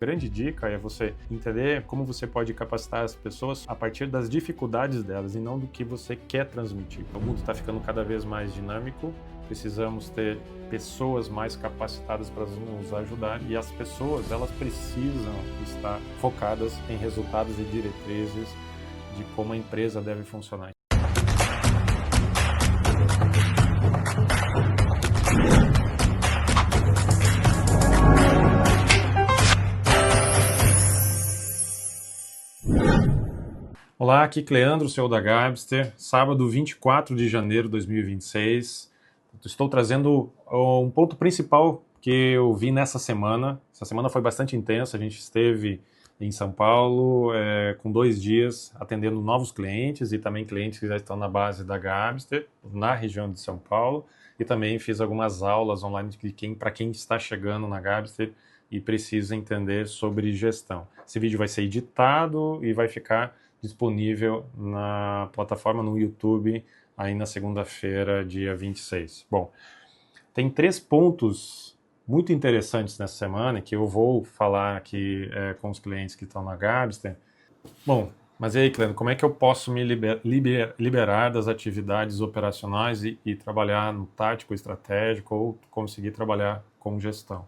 Grande dica é você entender como você pode capacitar as pessoas a partir das dificuldades delas e não do que você quer transmitir. O mundo está ficando cada vez mais dinâmico, precisamos ter pessoas mais capacitadas para nos ajudar e as pessoas, elas precisam estar focadas em resultados e diretrizes de como a empresa deve funcionar. Olá, aqui Cleandro, CEO da Gabster, sábado 24 de janeiro de 2026. Estou trazendo um ponto principal que eu vi nessa semana. Essa semana foi bastante intensa, a gente esteve em São Paulo com 2 dias atendendo novos clientes e também clientes que já estão na base da Gabster, na região de São Paulo. E também fiz algumas aulas online para quem está chegando na Gabster e precisa entender sobre gestão. Esse vídeo vai ser editado e vai ficar disponível na plataforma no YouTube aí na segunda-feira, dia 26. Bom, tem 3 pontos muito interessantes nessa semana que eu vou falar aqui com os clientes que estão na Gabster. Bom, mas e aí, Cleandro, como é que eu posso me liberar das atividades operacionais e trabalhar no tático, estratégico ou conseguir trabalhar com gestão?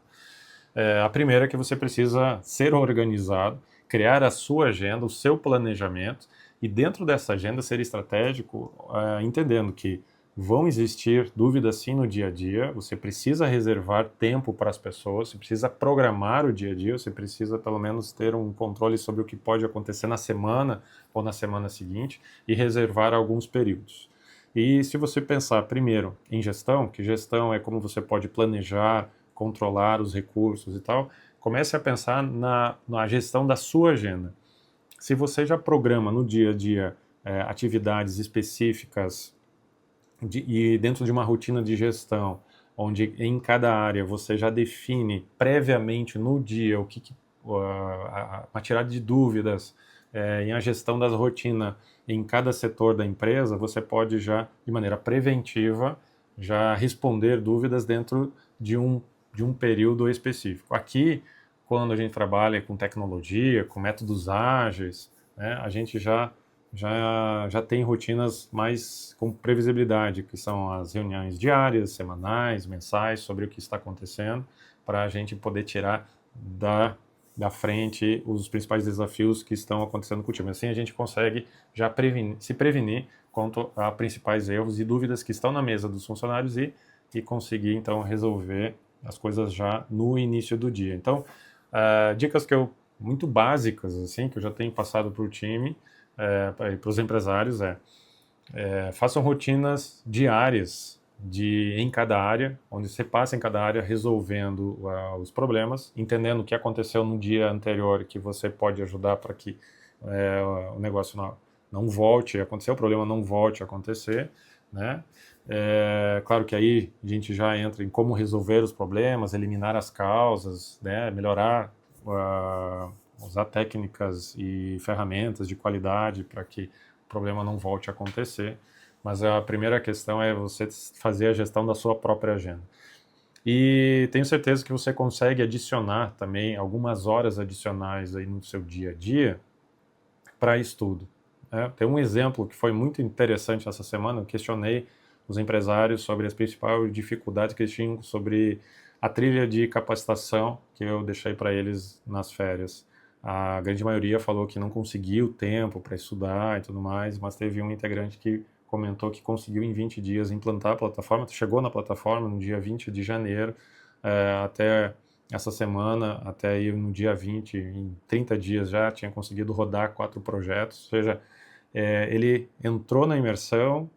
A primeira é que você precisa ser organizado, criar a sua agenda, o seu planejamento e dentro dessa agenda ser estratégico, entendendo que vão existir dúvidas sim no dia a dia, você precisa reservar tempo para as pessoas, você precisa programar o dia a dia, você precisa pelo menos ter um controle sobre o que pode acontecer na semana ou na semana seguinte e reservar alguns períodos. E se você pensar primeiro em gestão, que gestão é como você pode planejar, controlar os recursos e tal, comece a pensar na gestão da sua agenda. Se você já programa no dia a dia atividades específicas e dentro de uma rotina de gestão, onde em cada área você já define previamente no dia uma tirada de dúvidas em a gestão da rotina em cada setor da empresa, você pode já, de maneira preventiva, já responder dúvidas dentro de um período específico. Aqui, quando a gente trabalha com tecnologia, com métodos ágeis, né, a gente já tem rotinas mais com previsibilidade, que são as reuniões diárias, semanais, mensais, sobre o que está acontecendo, para a gente poder tirar da frente os principais desafios que estão acontecendo com o time. Assim a gente consegue já se prevenir quanto a principais erros e dúvidas que estão na mesa dos funcionários e conseguir então resolver as coisas já no início do dia. Então, dicas muito básicas assim que eu já tenho passado para o time, para os empresários façam rotinas diárias em cada área, onde você passa em cada área resolvendo os problemas, entendendo o que aconteceu no dia anterior que você pode ajudar para que o negócio não volte a acontecer, o problema não volte a acontecer, né? Claro que aí a gente já entra em como resolver os problemas, eliminar as causas, né? Melhorar, usar técnicas e ferramentas de qualidade para que o problema não volte a acontecer. Mas a primeira questão é você fazer a gestão da sua própria agenda. E tenho certeza que você consegue adicionar também algumas horas adicionais aí no seu dia a dia para estudo. Tem um exemplo que foi muito interessante essa semana, eu questionei os empresários sobre as principais dificuldades que eles tinham sobre a trilha de capacitação que eu deixei para eles nas férias. A grande maioria falou que não conseguiu tempo para estudar e tudo mais, mas teve um integrante que comentou que conseguiu em 20 dias implantar a plataforma, chegou na plataforma no dia 20 de janeiro, até essa semana, até aí no dia 20, em 30 dias já tinha conseguido rodar 4 projetos, ou seja, ele entrou na imersão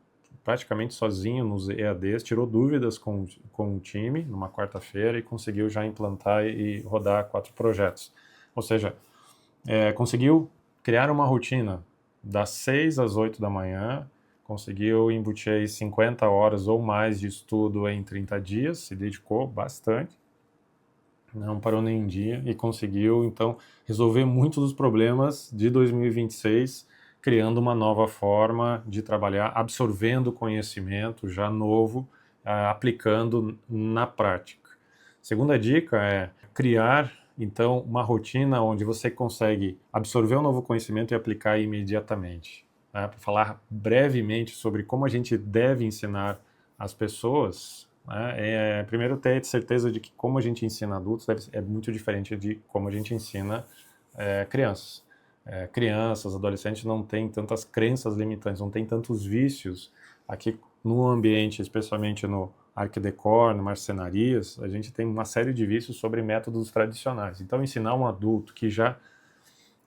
praticamente sozinho nos EADs, tirou dúvidas com o time numa quarta-feira e conseguiu já implantar e rodar 4 projetos. Ou seja, conseguiu criar uma rotina das 6 às 8 da manhã, conseguiu embutir aí 50 horas ou mais de estudo em 30 dias, se dedicou bastante, não parou nem um dia e conseguiu, então, resolver muitos dos problemas de 2026, criando uma nova forma de trabalhar, absorvendo conhecimento já novo, aplicando na prática. Segunda dica é criar Então, uma rotina onde você consegue absorver um novo conhecimento e aplicar imediatamente. Né? Para falar brevemente sobre como a gente deve ensinar as pessoas, né? Primeiro ter certeza de que como a gente ensina adultos é muito diferente de como a gente ensina crianças. Crianças, adolescentes não têm tantas crenças limitantes, não têm tantos vícios. Aqui no ambiente, especialmente no Art Deco, no marcenarias, a gente tem uma série de vícios sobre métodos tradicionais. Então, ensinar um adulto que já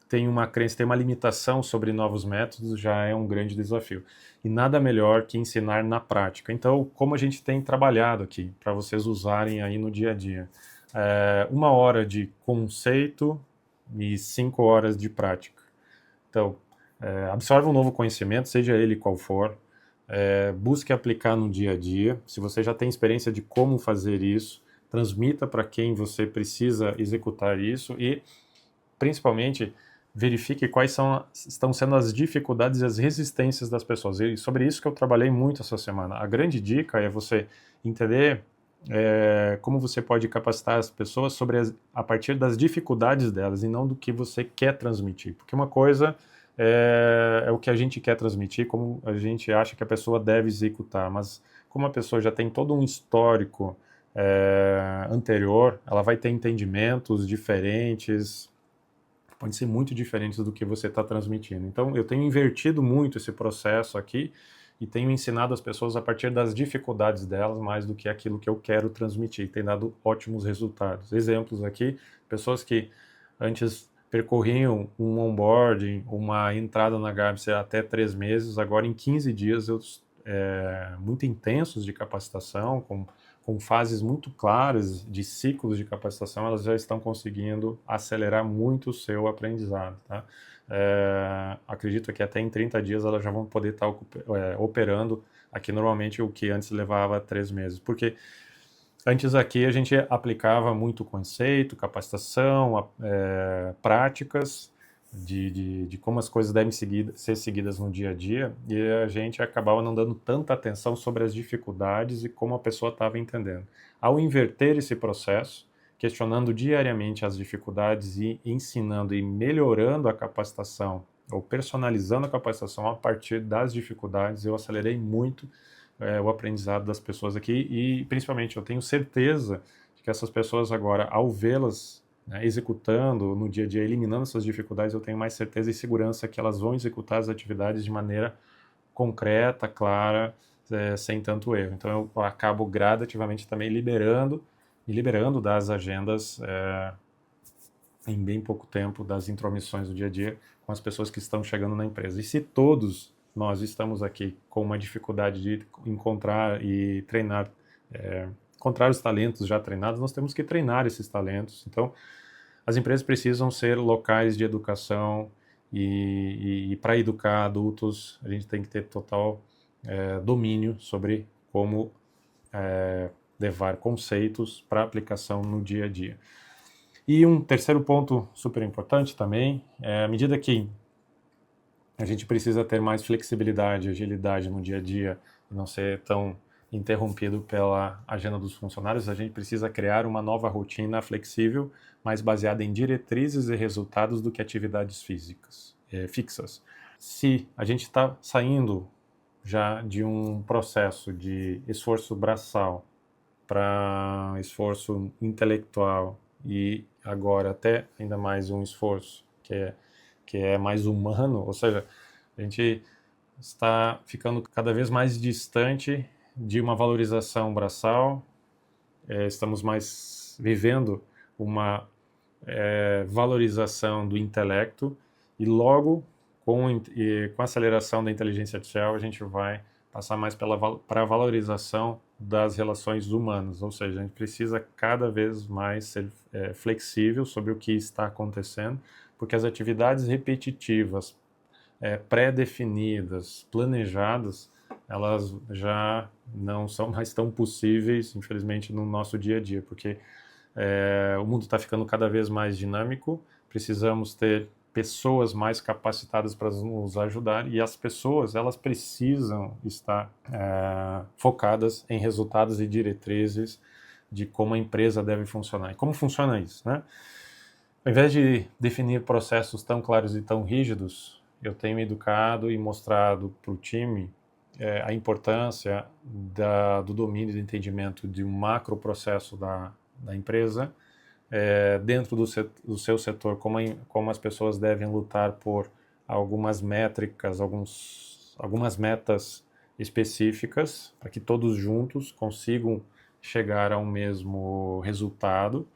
tem uma crença, tem uma limitação sobre novos métodos, já é um grande desafio. E nada melhor que ensinar na prática. Então, como a gente tem trabalhado aqui, para vocês usarem aí no dia a dia. 1 hora de conceito e 5 horas de prática. Então, absorve um novo conhecimento, seja ele qual for, busque aplicar no dia a dia. Se você já tem experiência de como fazer isso, transmita para quem você precisa executar isso e, principalmente, verifique quais estão sendo as dificuldades e as resistências das pessoas. E sobre isso que eu trabalhei muito essa semana. A grande dica é você entender como você pode capacitar as pessoas a partir das dificuldades delas e não do que você quer transmitir. Porque uma coisa é o que a gente quer transmitir, como a gente acha que a pessoa deve executar, mas como a pessoa já tem todo um histórico anterior, ela vai ter entendimentos diferentes, pode ser muito diferentes do que você está transmitindo. Então, eu tenho invertido muito esse processo aqui e tenho ensinado as pessoas a partir das dificuldades delas mais do que aquilo que eu quero transmitir. Tem dado ótimos resultados. Exemplos aqui, pessoas que antes percorriam um onboarding, uma entrada na Garbster até 3 meses, agora em 15 dias, muito intensos de capacitação, com fases muito claras de ciclos de capacitação, elas já estão conseguindo acelerar muito o seu aprendizado. Tá? Acredito que até em 30 dias elas já vão poder estar operando aqui normalmente o que antes levava 3 meses. Porque antes aqui a gente aplicava muito conceito, capacitação, práticas de como as coisas devem ser seguidas no dia a dia, e a gente acabava não dando tanta atenção sobre as dificuldades e como a pessoa estava entendendo. Ao inverter esse processo, questionando diariamente as dificuldades e ensinando e melhorando a capacitação, ou personalizando a capacitação a partir das dificuldades, eu acelerei muito o aprendizado das pessoas aqui e, principalmente, eu tenho certeza de que essas pessoas agora, ao vê-las executando no dia a dia, eliminando essas dificuldades, eu tenho mais certeza e segurança que elas vão executar as atividades de maneira concreta, clara, sem tanto erro. Então eu acabo gradativamente também me liberando das agendas em bem pouco tempo, das intromissões do dia a dia com as pessoas que estão chegando na empresa. E se todos nós estamos aqui com uma dificuldade de encontrar e treinar, encontrar os talentos já treinados, nós temos que treinar esses talentos. Então, as empresas precisam ser locais de educação e para educar adultos, a gente tem que ter total domínio sobre como levar conceitos para aplicação no dia a dia. E um terceiro ponto super importante também, à medida que a gente precisa ter mais flexibilidade, agilidade no dia a dia, e não ser tão interrompido pela agenda dos funcionários, a gente precisa criar uma nova rotina flexível, mais baseada em diretrizes e resultados do que atividades fixas. Se a gente está saindo já de um processo de esforço braçal para esforço intelectual e agora até ainda mais um esforço que é mais humano, ou seja, a gente está ficando cada vez mais distante de uma valorização braçal, estamos mais vivendo uma valorização do intelecto e logo com a aceleração da inteligência artificial a gente vai passar mais para a valorização das relações humanas, ou seja, a gente precisa cada vez mais ser flexível sobre o que está acontecendo, porque as atividades repetitivas, pré-definidas, planejadas, elas já não são mais tão possíveis, infelizmente, no nosso dia a dia, porque o mundo está ficando cada vez mais dinâmico, precisamos ter pessoas mais capacitadas para nos ajudar e as pessoas, elas precisam estar focadas em resultados e diretrizes de como a empresa deve funcionar. E como funciona isso, né? Ao invés de definir processos tão claros e tão rígidos, eu tenho educado e mostrado para o time a importância do domínio e do entendimento de um macro processo da empresa, dentro do seu setor, como as pessoas devem lutar por algumas métricas, algumas metas específicas, para que todos juntos consigam chegar ao mesmo resultado,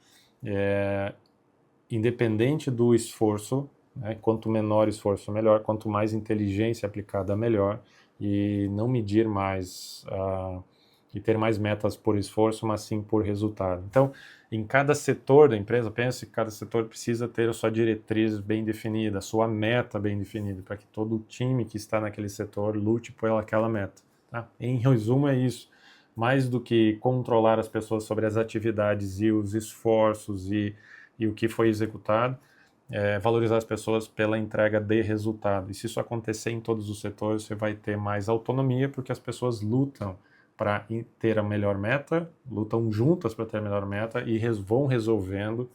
independente do esforço, né? Quanto menor o esforço, melhor. Quanto mais inteligência aplicada, melhor. E não medir mais e ter mais metas por esforço, mas sim por resultado. Então, em cada setor da empresa, pense que cada setor precisa ter a sua diretriz bem definida, a sua meta bem definida, para que todo o time que está naquele setor lute por aquela meta. Tá? Em resumo, é isso. Mais do que controlar as pessoas sobre as atividades e os esforços e o que foi executado, valorizar as pessoas pela entrega de resultado. E se isso acontecer em todos os setores, você vai ter mais autonomia, porque as pessoas lutam para ter a melhor meta, lutam juntas para ter a melhor meta e vão resolvendo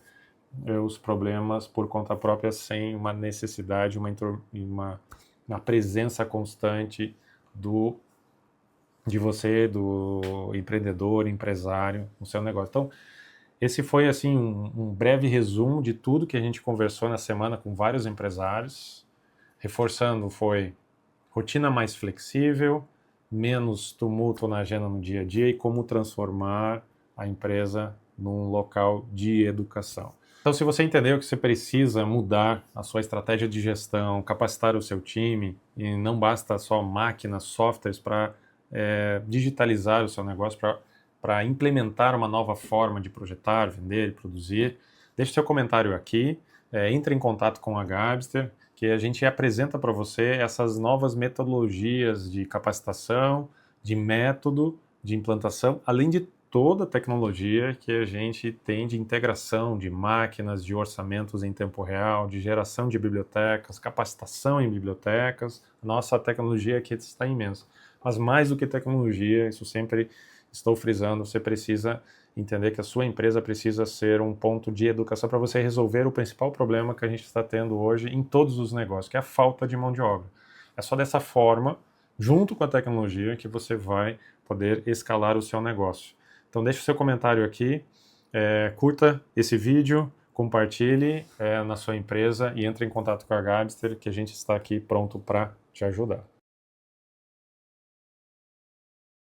os problemas por conta própria, sem uma necessidade, uma presença constante de você, do empreendedor, empresário, no seu negócio. Então, esse foi assim um breve resumo de tudo que a gente conversou na semana com vários empresários. Reforçando, foi rotina mais flexível, menos tumulto na agenda no dia a dia e como transformar a empresa num local de educação. Então, se você entendeu que você precisa mudar a sua estratégia de gestão, capacitar o seu time, e não basta só máquinas, softwares para digitalizar o seu negócio, para implementar uma nova forma de projetar, vender, produzir, deixe seu comentário aqui, entre em contato com a Gabster, que a gente apresenta para você essas novas metodologias de capacitação, de método, de implantação, além de toda a tecnologia que a gente tem de integração de máquinas, de orçamentos em tempo real, de geração de bibliotecas, capacitação em bibliotecas. Nossa tecnologia aqui está imensa. Mas mais do que tecnologia, isso sempre estou frisando, você precisa entender que a sua empresa precisa ser um ponto de educação para você resolver o principal problema que a gente está tendo hoje em todos os negócios, que é a falta de mão de obra. É só dessa forma, junto com a tecnologia, que você vai poder escalar o seu negócio. Então deixe o seu comentário aqui, curta esse vídeo, compartilhe na sua empresa e entre em contato com a Gabster, que a gente está aqui pronto para te ajudar.